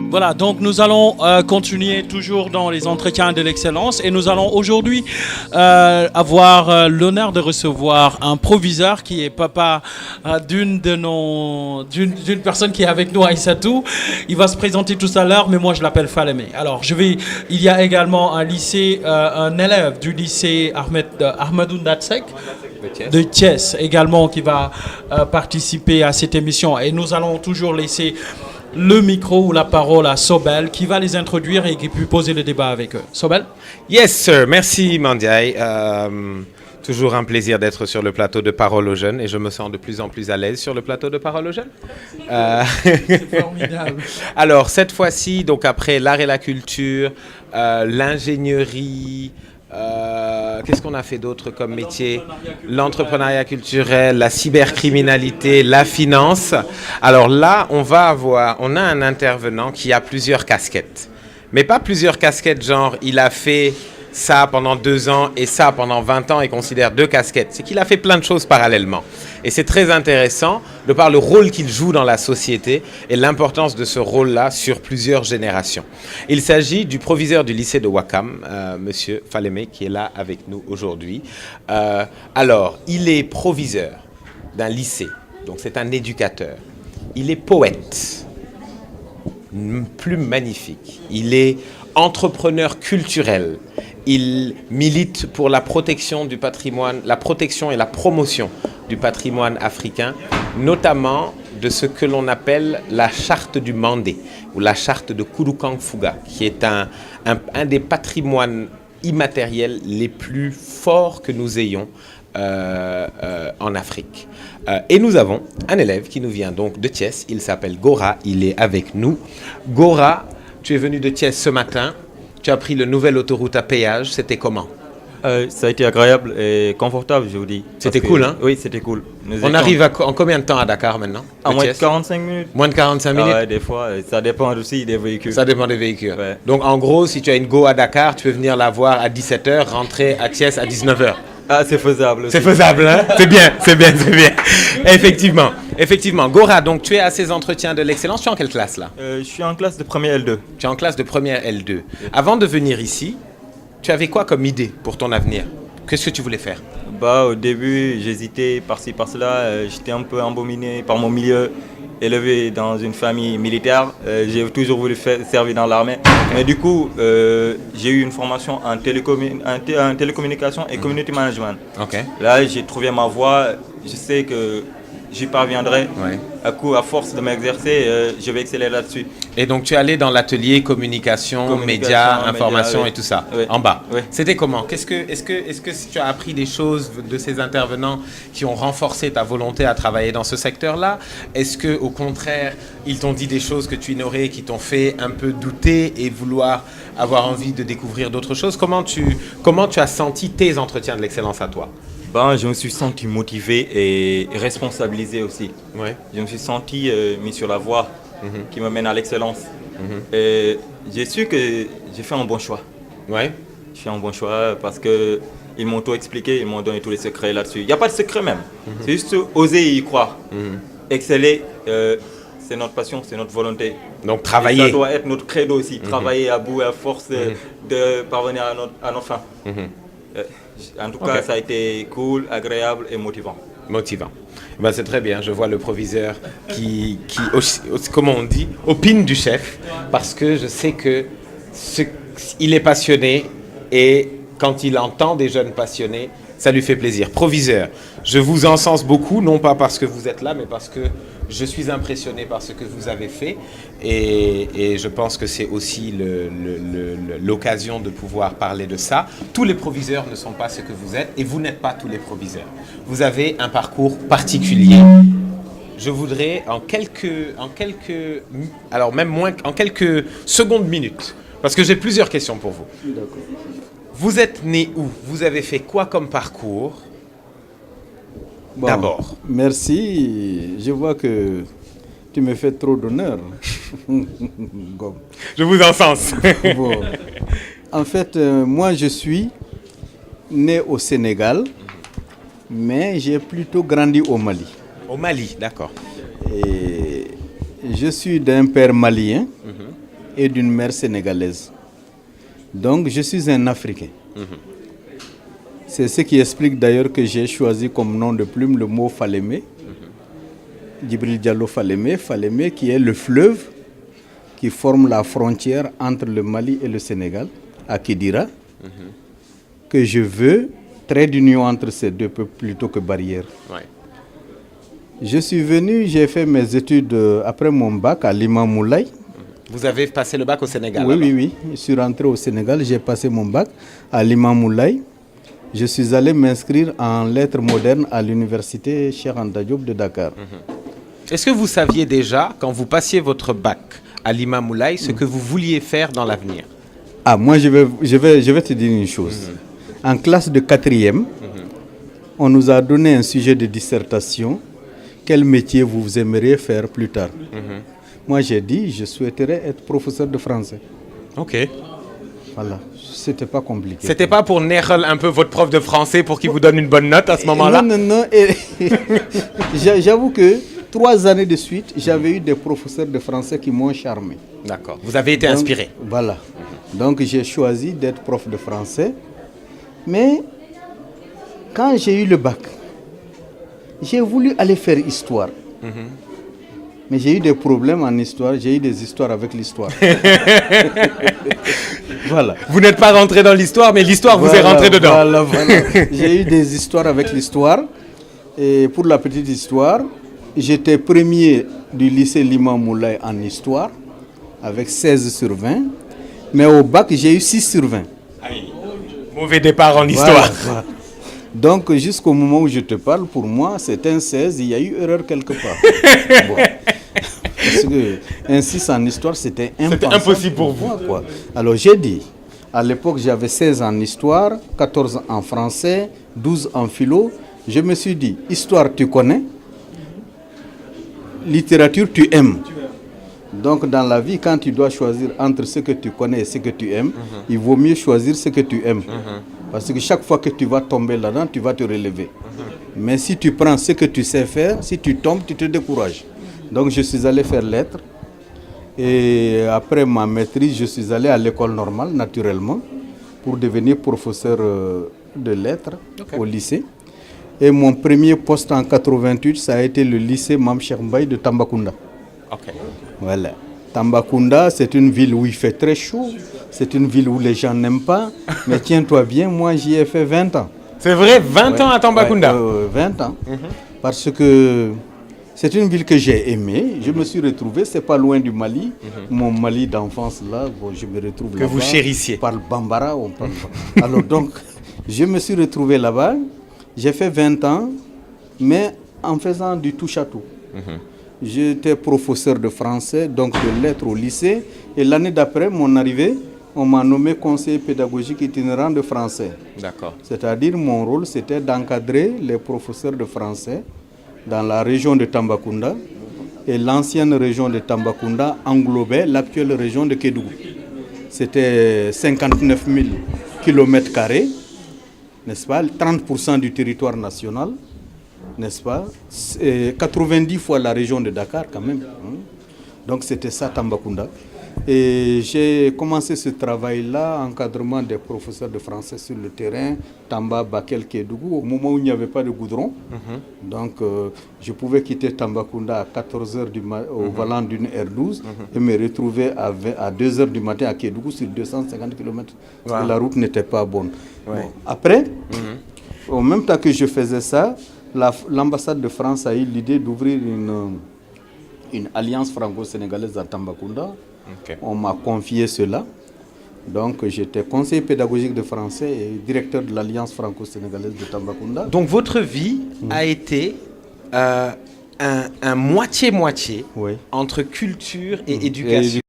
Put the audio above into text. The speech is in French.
Voilà, donc nous allons continuer toujours dans les entretiens de l'excellence et nous allons aujourd'hui avoir l'honneur de recevoir un proviseur qui est papa d'une personne qui est avec nous, Aïssatou. Il va se présenter tout à l'heure, mais moi je l'appelle Falemé. Alors il y a également un élève du lycée Ahmadou Ndatsek de Thiès également qui va participer à cette émission et nous allons toujours laisser le micro ou la parole à Sobel qui va les introduire et qui peut poser le débat avec eux. Sobel? Yes, sir. Merci, Mandiaye. Toujours un plaisir d'être sur le plateau de Parole aux Jeunes et je me sens de plus en plus à l'aise sur le plateau de Parole aux Jeunes. C'est formidable. Alors, cette fois-ci, donc après l'art et la culture, l'ingénierie, qu'est-ce qu'on a fait d'autre comme métier? L'entrepreneuriat culturel, la cybercriminalité, la finance. Alors là, on a un intervenant qui a plusieurs casquettes. Mais pas plusieurs casquettes, genre il a fait ça pendant 2 ans et ça pendant 20 ans et considère 2 casquettes. C'est qu'il a fait plein de choses parallèlement. Et c'est très intéressant de par le rôle qu'il joue dans la société et l'importance de ce rôle-là sur plusieurs générations. Il s'agit du proviseur du lycée de Ouakam, Monsieur Falemé, qui est là avec nous aujourd'hui. Alors, il est proviseur d'un lycée, donc c'est un éducateur. Il est poète, plume magnifique. Il est entrepreneur culturel. Il milite pour la protection du patrimoine, la protection et la promotion du patrimoine africain, notamment de ce que l'on appelle la charte du Mandé ou la charte de Kouroukan-Fouga, qui est un des patrimoines immatériels les plus forts que nous ayons en Afrique. Et nous avons un élève qui nous vient donc de Thiès, il s'appelle Gora, il est avec nous. Gora, tu es venu de Thiès ce matin. Tu as pris le nouvel autoroute à péage, c'était comment? Ça a été agréable et confortable, je vous dis. C'était cool, hein? Oui, c'était cool. On arrive en combien de temps à Dakar maintenant? En moins de 45 minutes. Moins de 45 minutes? Ouais, des fois, ça dépend aussi des véhicules. Ça dépend des véhicules. Ouais. Donc en gros, si tu as une go à Dakar, tu peux venir la voir à 17h, rentrer à Thiès à 19h. Ah, c'est faisable aussi. C'est faisable, hein? C'est bien. Effectivement. Gora, donc tu es à ces entretiens de l'excellence. Tu es en quelle classe là? Je suis en classe de première L2. Tu es en classe de première L2. Avant de venir ici, tu avais quoi comme idée pour ton avenir? Qu'est-ce que tu voulais faire? Au début, j'hésitais par-ci, par-cela. J'étais un peu embominé par mon milieu, élevé dans une famille militaire. J'ai toujours voulu servir dans l'armée. Mais du coup, j'ai eu une formation en télécommunication et community management. Okay. Là, j'ai trouvé ma voie. Je sais que j'y parviendrai. Ouais. À force de m'exercer, je vais exceller là-dessus. Et donc tu es allé dans l'atelier communication, médias, information oui. Et tout ça, Oui. en bas. Oui. C'était comment? Est-ce que tu as appris des choses de ces intervenants qui ont renforcé ta volonté à travailler dans ce secteur-là? Est-ce que au contraire, ils t'ont dit des choses que tu ignorais, qui t'ont fait un peu douter et vouloir avoir envie de découvrir d'autres choses? Comment tu as senti tes entretiens de l'excellence à toi? Je me suis senti motivé et responsabilisé aussi. Ouais. Je me suis senti mis sur la voie qui me mène à l'excellence. Et j'ai su que j'ai fait un bon choix. Ouais. J'ai fait un bon choix parce qu'ils m'ont tout expliqué, ils m'ont donné tous les secrets là-dessus. Il n'y a pas de secret même. C'est juste oser y croire. Exceller, c'est notre passion, c'est notre volonté. Donc travailler. Et ça doit être notre credo aussi. Travailler à bout et à force de parvenir à notre fin. En tout cas, ça a été cool, agréable et motivant. Motivant. C'est très bien. Je vois le proviseur qui comment on dit, opine du chef, parce que je sais que il est passionné et quand il entend des jeunes passionnés, ça lui fait plaisir. Proviseur, je vous encense beaucoup, non pas parce que vous êtes là, mais parce que je suis impressionné par ce que vous avez fait et je pense que c'est aussi l'occasion de pouvoir parler de ça. Tous les proviseurs ne sont pas ce que vous êtes et vous n'êtes pas tous les proviseurs. Vous avez un parcours particulier. Je voudrais en quelques secondes, minutes, parce que j'ai plusieurs questions pour vous. D'accord. Vous êtes né où? Vous avez fait quoi comme parcours? D'abord. Merci. Je vois que tu me fais trop d'honneur. Je vous encense. Bon. En fait, moi, je suis né au Sénégal, mais j'ai plutôt grandi au Mali. Au Mali, d'accord. Et je suis d'un père malien et d'une mère sénégalaise. Donc je suis un Africain. C'est ce qui explique d'ailleurs que j'ai choisi comme nom de plume le mot Falémé. Djibril Diallo Falémé, Falémé qui est le fleuve qui forme la frontière entre le Mali et le Sénégal, à Kidira, que je veux trait d'union entre ces deux peuples plutôt que barrière. Ouais. Je suis venu, j'ai fait mes études après mon bac à Limamoulaye. Vous avez passé le bac au Sénégal? Oui, alors? oui. Je suis rentré au Sénégal, j'ai passé mon bac à Limamoulaye. Je suis allé m'inscrire en lettres modernes à l'université Cheikh Anta Diop de Dakar. Est-ce que vous saviez déjà, quand vous passiez votre bac à Limamoulaye, ce que vous vouliez faire dans l'avenir? Ah, moi, je vais te dire une chose. En classe de 4e, on nous a donné un sujet de dissertation. Quel métier vous aimeriez faire plus tard? Moi, j'ai dit, je souhaiterais être professeur de français. Ok. Voilà, c'était pas compliqué. C'était pas pour neexal un peu votre prof de français pour qu'il vous donne une bonne note à ce moment-là? Non. J'avoue que 3 années de suite, j'avais eu des professeurs de français qui m'ont charmé. D'accord. Vous avez été inspiré? Voilà. Donc, j'ai choisi d'être prof de français. Mais, quand j'ai eu le bac, j'ai voulu aller faire histoire. Mais j'ai eu des problèmes en histoire, j'ai eu des histoires avec l'histoire. Voilà. Vous n'êtes pas rentré dans l'histoire, mais l'histoire vous est rentrée dedans. Voilà. J'ai eu des histoires avec l'histoire. Et pour la petite histoire, j'étais premier du lycée Limamoulaye en histoire, avec 16 sur 20. Mais au bac, j'ai eu 6 sur 20. Aïe. Mauvais départ en histoire. Voilà. Donc, jusqu'au moment où je te parle, pour moi, c'est un 16, il y a eu erreur quelque part. Bon. Parce que un 6 en histoire, c'était impossible pour vous. Moi, quoi. Alors, j'ai dit, à l'époque, j'avais 16 en histoire, 14 en français, 12 en philo. Je me suis dit, histoire, tu connais, littérature, tu aimes. Donc, dans la vie, quand tu dois choisir entre ce que tu connais et ce que tu aimes, il vaut mieux choisir ce que tu aimes. Parce que chaque fois que tu vas tomber là-dedans, tu vas te relever. Mais si tu prends ce que tu sais faire, si tu tombes, tu te décourages. Donc, je suis allé faire lettres. Et après ma maîtrise, je suis allé à l'école normale, naturellement, pour devenir professeur de lettres au lycée. Et mon premier poste en 88, ça a été le lycée Mame Cheikh Mbaye de Tambacounda. Ok. Voilà. Tambacounda, c'est une ville où il fait très chaud. C'est une ville où les gens n'aiment pas. Mais tiens-toi bien, moi j'y ai fait 20 ans. C'est vrai, 20 ans à Tambacounda? 20 ans. Parce que c'est une ville que j'ai aimée. Je me suis retrouvé, c'est pas loin du Mali. Mon Mali d'enfance là, bon, je me retrouve là-bas. Que vous chérissiez. On parle Bambara, on parle... Alors donc, je me suis retrouvé là-bas. J'ai fait 20 ans, mais en faisant du touche-à-tout. J'étais professeur de français, donc de lettres au lycée. Et l'année d'après, mon arrivée, on m'a nommé conseiller pédagogique itinérant de français. D'accord. C'est-à-dire, mon rôle, c'était d'encadrer les professeurs de français dans la région de Tambacounda. Et l'ancienne région de Tambacounda englobait l'actuelle région de Kédougou. C'était 59 000 km², n'est-ce pas? 30% du territoire national, n'est-ce pas? 90 fois la région de Dakar quand même. Donc c'était ça Tambacounda. Et j'ai commencé ce travail-là, encadrement des professeurs de français sur le terrain, Tamba, Bakel, Kédougou, au moment où il n'y avait pas de goudron. Donc je pouvais quitter Tambacounda à 14h au volant d'une R12 et me retrouver à 2h du matin à Kédougou sur 250 km. Parce que la route n'était pas bonne. Bon. Après, au même temps que je faisais ça, l'ambassade de France a eu l'idée d'ouvrir une alliance franco-sénégalaise à Tambacounda. Okay. On m'a confié cela. Donc j'étais conseiller pédagogique de français et directeur de l'alliance franco-sénégalaise de Tambacounda. Donc votre vie a été un moitié-moitié entre culture et éducation.